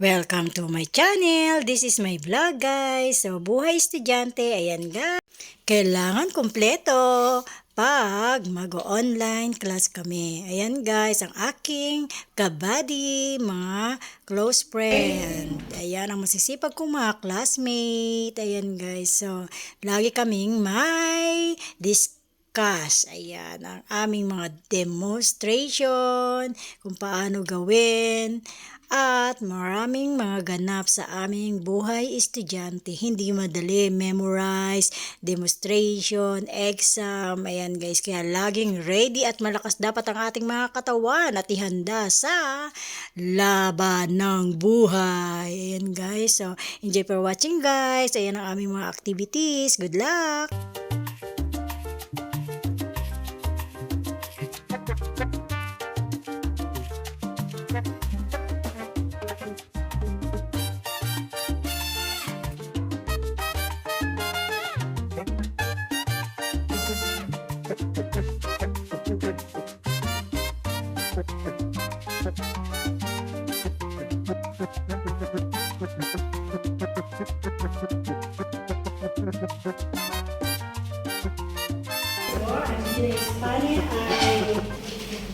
Welcome to my channel. This is my vlog, guys. So, buhay estudyante, ayan guys. Kailangan kumpleto pag mag-online class kami. Ayan guys, ang aking kabady, mga close friend. Ayan, ang masisipag kong mga classmate. Ayan guys, so, lagi kaming may discuss. Ayan, ang aming mga demonstration, kung paano gawin, at maraming mga ganap sa aming buhay estudyante. Hindi madali memorize, demonstration, exam. Ayan guys, kaya laging ready at malakas dapat ang ating mga katawan at ihanda sa laban ng buhay. Ayan guys, so enjoy for watching guys. Ayan ang aming mga activities. Good luck!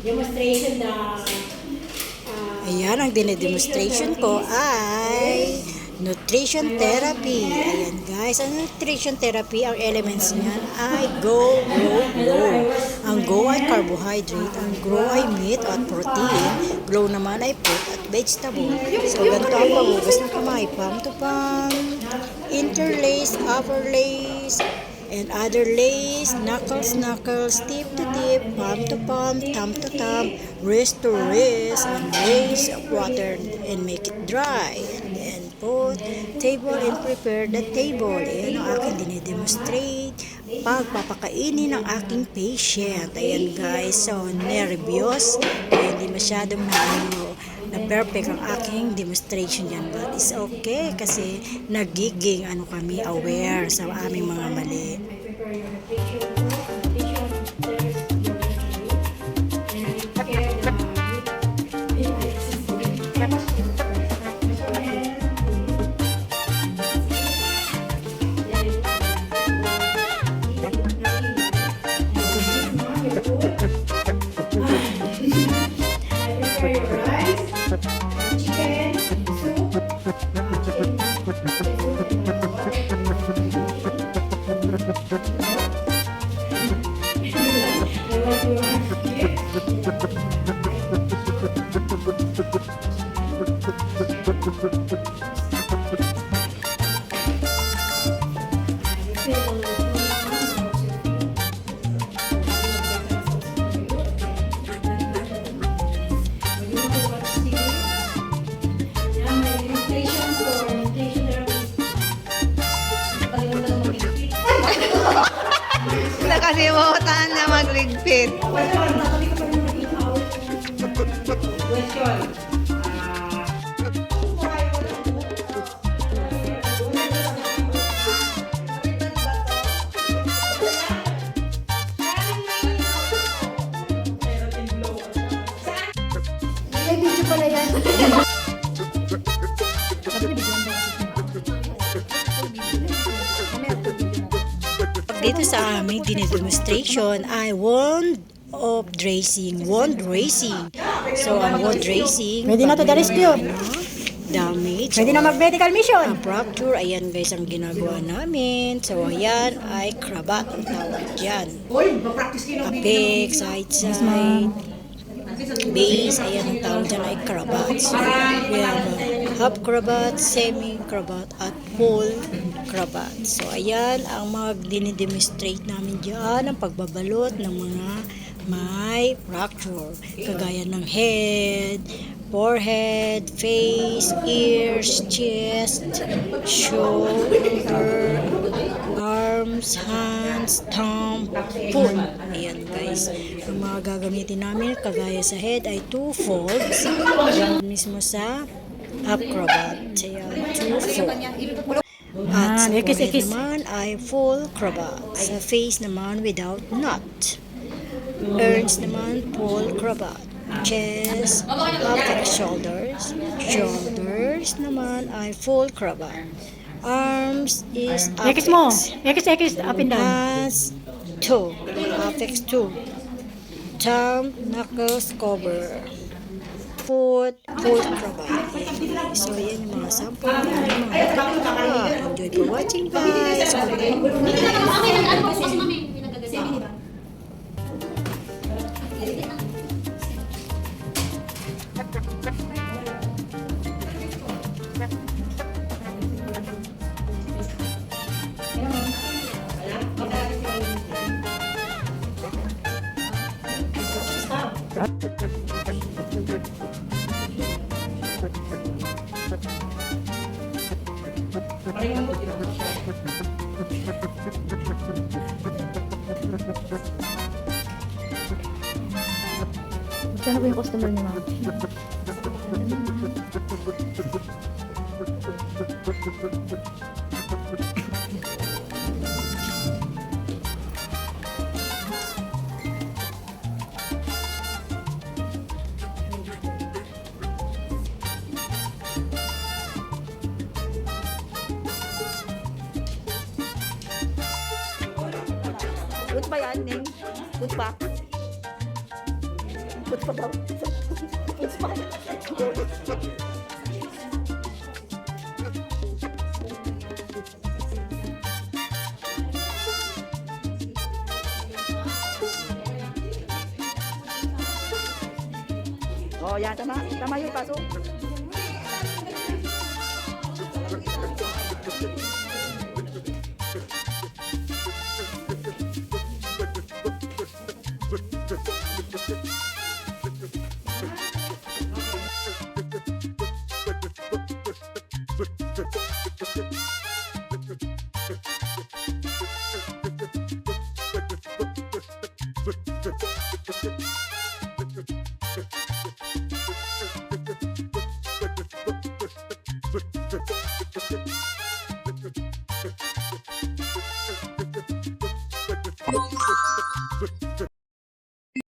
Demonstration na ayan, ang dinedemonstration ko ay nutrition therapy. Ayan guys, ang nutrition therapy, ang elements niyan ay go, grow, glow. Ang go ay carbohydrate, ang grow ay meat at protein, glow naman ay fruit at vegetable. So ganito ang paghugas ng kamay, palm to palm, interlace, upper lace, and other lace, knuckles, tip to tip, palm to palm, thumb to thumb, wrist to wrist, and lace of water and make it dry. And then put table and prepare the table. Ayan ang aking dinedemonstrate pagpapakainin ng aking patient. Ayan guys, so nervyos, hindi masyadong na perfect ang aking demonstration yan, but it's okay kasi nagiging kami aware sa aming mga mali. Nakalimutan na magligpit. May video pala yan. Dito sa aming dinedemonstration ay wand racing. So, ang wand racing, Pwede na to the rescue. Damage. Pwede na mag-medical mission. Ang fracture, ayan guys ang ginagawa namin. So, ayan ay krabat ang tawag dyan. Apek, side, base, ayan ang tawag dyan ay krabat. So, we have half krabat, semi-krabat, at full krabat. So, ayan ang mga dinidemonstrate namin dyan, ang pagbabalot ng mga may fracture. Kagaya ng head, forehead, face, ears, chest, shoulder, arms, hands, thumb, foot. Ayan guys. Ang mga gagamitin namin kagaya sa head ay 2 folds. Mismo sa acrobat. Ayan, 2 folds. At sa forehead naman ay full cravat. Sa face naman without knot. Earns naman full cravat. chest, apex shoulders. Shoulders naman ay full cravat. Arms is X mo. apex. X, up and down. Hands 2. Apex 2. Thumb, knuckles, cover. Foot, full cravat. So, yan yung mga sample ng ating mga kaka. Enjoy for watching, guys. Saan ba yung customer ni Ma'am? Put ba yan, Ning? Put ba? Put pa daw. Put pa. Oh, yan. Tama. Tama yung pasok.